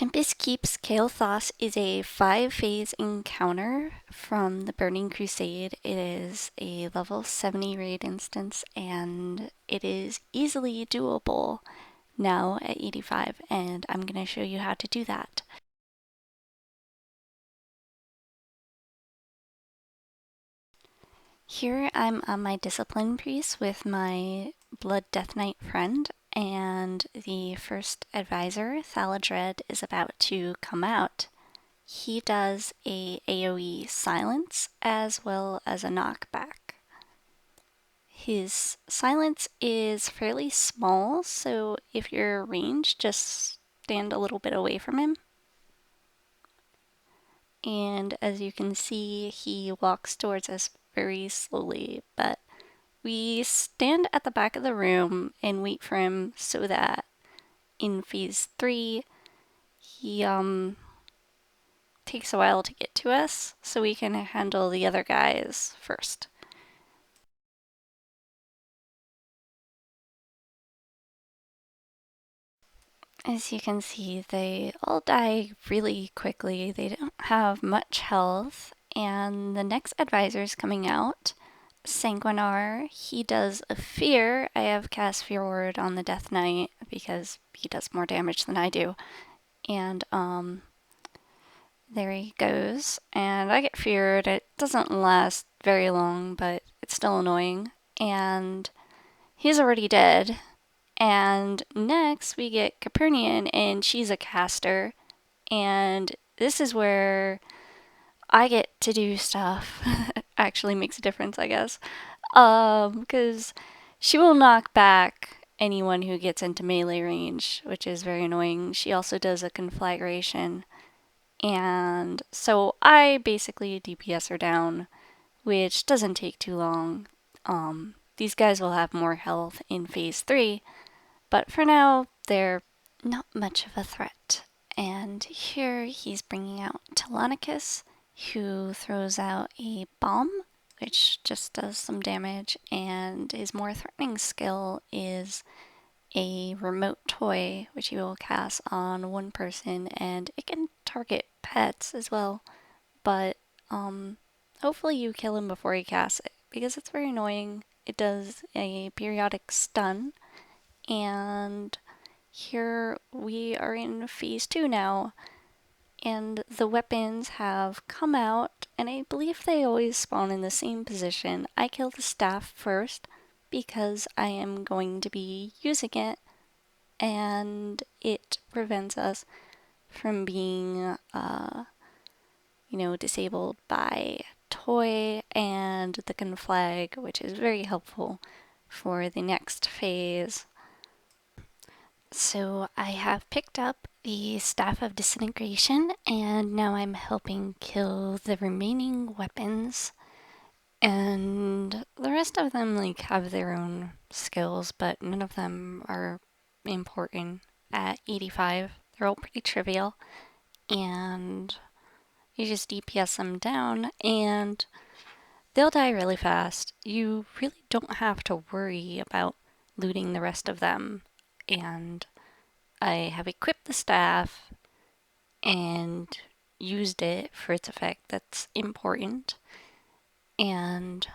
Tempest Keeps Kael'thas is a 5-phase encounter from the Burning Crusade. It is a level 70 raid instance and it is easily doable now at 85, and I'm going to show you how to do that. Here I'm on my Discipline Priest with my Blood Death Knight friend, and the first advisor, Thaladred, is about to come out. He does a AoE silence as well as a knockback. His silence is fairly small, so if you're ranged, just stand a little bit away from him. And as you can see, he walks towards us very slowly, but we stand at the back of the room and wait for him so that in phase 3, he takes a while to get to us, so we can handle the other guys first. As you can see, they all die really quickly. They don't have much health, and the next advisor is coming out. Sanguinar, he does a fear. I have cast Fear Word on the Death Knight because he does more damage than I do. And there he goes. And I get feared. It doesn't last very long, but it's still annoying. And he's already dead. And next we get Capernian, and she's a caster. And this is where I get to do stuff. Actually makes a difference, I guess. Because she will knock back anyone who gets into melee range, which is very annoying. She also does a conflagration. And so I basically DPS her down, which doesn't take too long. These guys will have more health in phase 3, but for now, they're not much of a threat. And here he's bringing out Telonicus, who throws out a bomb, which just does some damage, and his more threatening skill is a remote toy, which he will cast on one person, and it can target pets as well. But hopefully you kill him before he casts it, because it's very annoying. It does a periodic stun, and here we are in phase 2 now, and the weapons have come out, and I believe they always spawn in the same position. I kill the staff first because I am going to be using it, and it prevents us from being, disabled by toy and the conflag, which is very helpful for the next phase. So I have picked up the Staff of Disintegration, and now I'm helping kill the remaining weapons. And the rest of them have their own skills, but none of them are important at 85. They're all pretty trivial, and you just DPS them down, and they'll die really fast. You really don't have to worry about looting the rest of them. And I have equipped the staff and used it for its effect. That's important. And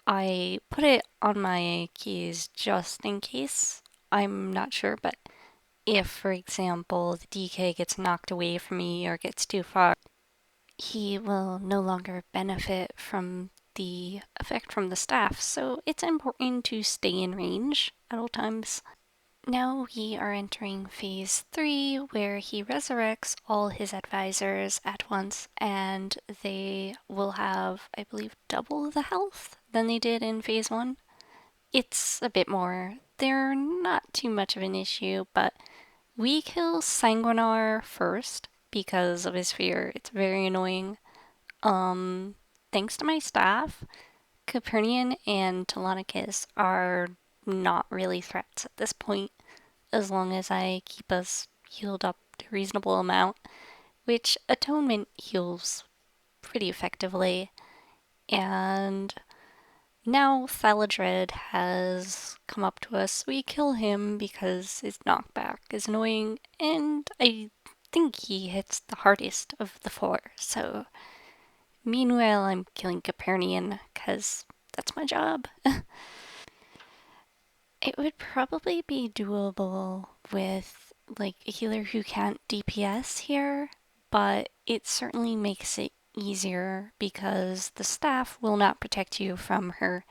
I put it on my keys just in case. I'm not sure, but if, for example, the DK gets knocked away from me or gets too far, he will no longer benefit from the effect from the staff, so it's important to stay in range at all times. Now we are entering phase 3, where he resurrects all his advisors at once, and they will have, I believe, double the health than they did in phase 1. It's a bit more. They're not too much of an issue, but we kill Sanguinar first because of his fear. It's very annoying. Thanks to my staff, Capernian and Telonicus are not really threats at this point, as long as I keep us healed up to a reasonable amount, which Atonement heals pretty effectively. And now Thaladred has come up to us. We kill him because his knockback is annoying, and I think he hits the hardest of the four. So, meanwhile, I'm killing Capernian because that's my job. It would probably be doable with like a healer who can't DPS here, but it certainly makes it easier because the staff will not protect you from her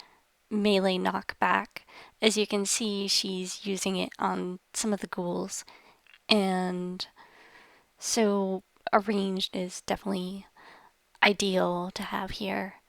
melee knockback. As you can see, she's using it on some of the ghouls, and so a ranged is definitely ideal to have here.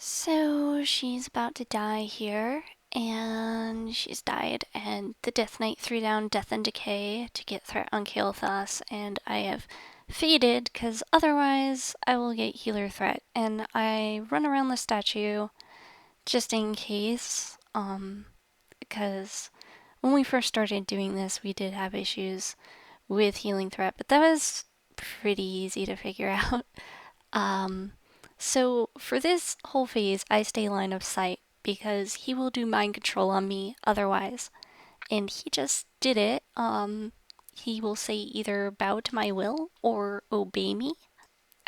So she's about to die here, and she's died, and the Death Knight threw down Death and Decay to get threat on Kael'thas, and I have faded, because otherwise I will get healer threat, and I run around the statue just in case, because when we first started doing this, we did have issues with healing threat, but that was pretty easy to figure out. Um, so for this whole phase, I stay line of sight because he will do mind control on me otherwise. And he just did it. He will say either bow to my will or obey me.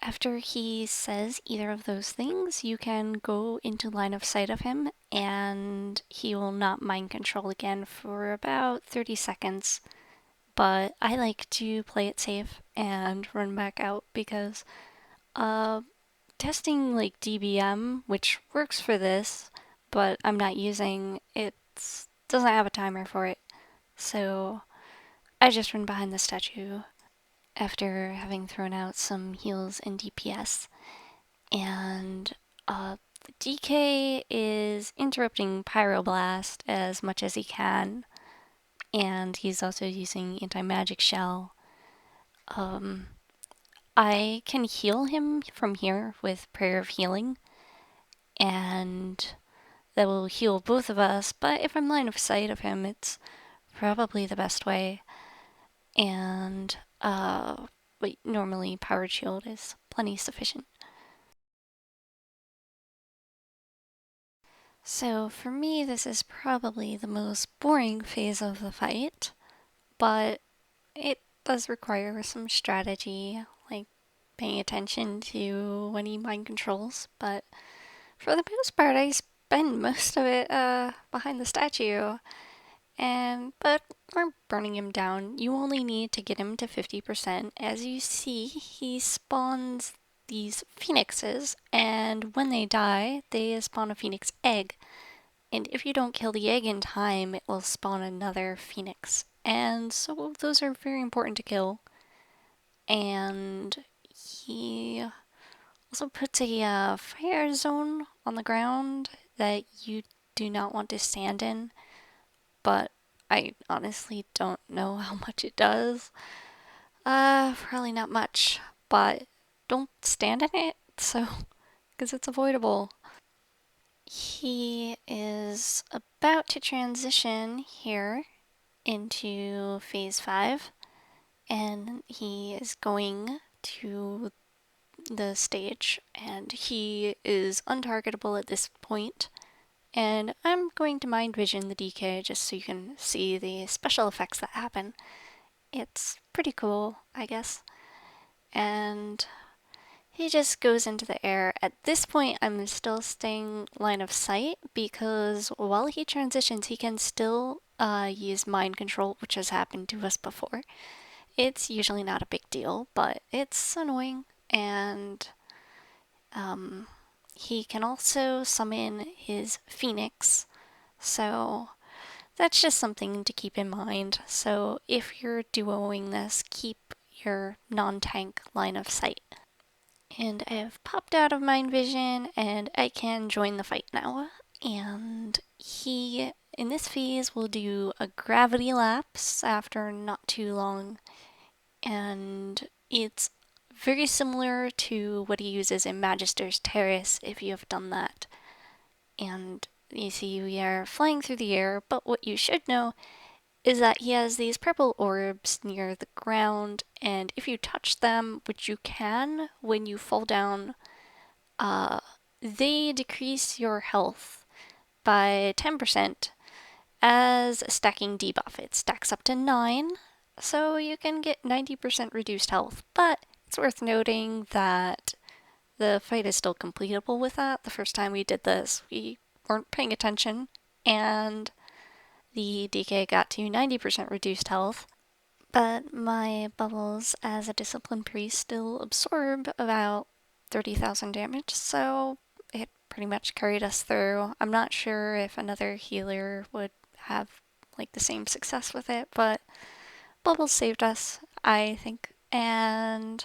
After he says either of those things, you can go into line of sight of him and he will not mind control again for about 30 seconds. But I like to play it safe and run back out because uh, testing like DBM, which works for this, but I'm not using it, doesn't have a timer for it. So I just run behind the statue after having thrown out some heals and DPS. And the DK is interrupting Pyroblast as much as he can, and he's also using anti-magic shell. Um, I can heal him from here with Prayer of Healing, and that will heal both of us, but if I'm line of sight of him, it's probably the best way. And, but normally Powered Shield is plenty sufficient. So for me, this is probably the most boring phase of the fight, but it does require some strategy, like paying attention to when he mind controls, but for the most part, I spend most of it behind the statue. But we're burning him down. You only need to get him to 50%. As you see, he spawns these phoenixes, and when they die, they spawn a phoenix egg. And if you don't kill the egg in time, it will spawn another phoenix. And so those are very important to kill. And he also puts a fire zone on the ground that you do not want to stand in, but I honestly don't know how much it does. Probably not much, but don't stand in it, so, because it's avoidable. He is about to transition here into phase 5, and he is going to the stage, and he is untargetable at this point. And I'm going to mind vision the DK just so you can see the special effects that happen. It's pretty cool, I guess. And he just goes into the air. At this point, I'm still staying line of sight because while he transitions, he can still use mind control, which has happened to us before. It's usually not a big deal, but it's annoying. And he can also summon his phoenix. So that's just something to keep in mind. So if you're duoing this, keep your non-tank line of sight. And I have popped out of mind vision and I can join the fight now. And he, in this phase, will do a gravity lapse after not too long. And it's very similar to what he uses in Magister's Terrace if you have done that. And you see we are flying through the air, but what you should know is that he has these purple orbs near the ground, and if you touch them, which you can when you fall down, uh, they decrease your health by 10% as a stacking debuff. It stacks up to 9, so you can get 90% reduced health. But it's worth noting that the fight is still completable with that. The first time we did this, we weren't paying attention, and the DK got to 90% reduced health. But my bubbles as a disciplined priest still absorb about 30,000 damage, so it pretty much carried us through. I'm not sure if another healer would have like the same success with it, but bubbles saved us, I think. And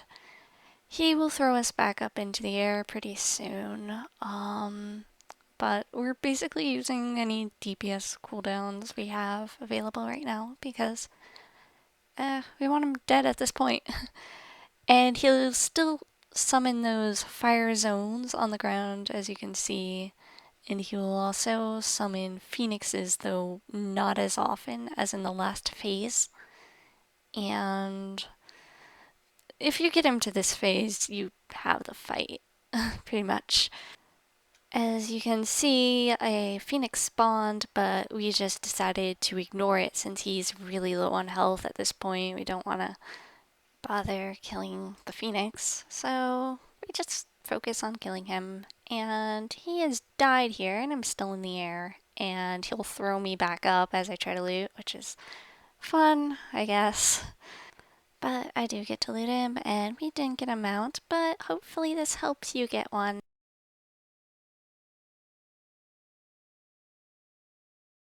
he will throw us back up into the air pretty soon. But we're basically using any DPS cooldowns we have available right now because we want him dead at this point. And he'll still summon those fire zones on the ground, as you can see. And he will also summon phoenixes, though not as often as in the last phase. And if you get him to this phase, you have the fight, pretty much. As you can see, a phoenix spawned, but we just decided to ignore it since he's really low on health at this point. We don't want to bother killing the phoenix, so we just focus on killing him. And he has died here, and I'm still in the air, and he'll throw me back up as I try to loot, which is fun, I guess. But I do get to loot him, and we didn't get a mount, but hopefully this helps you get one.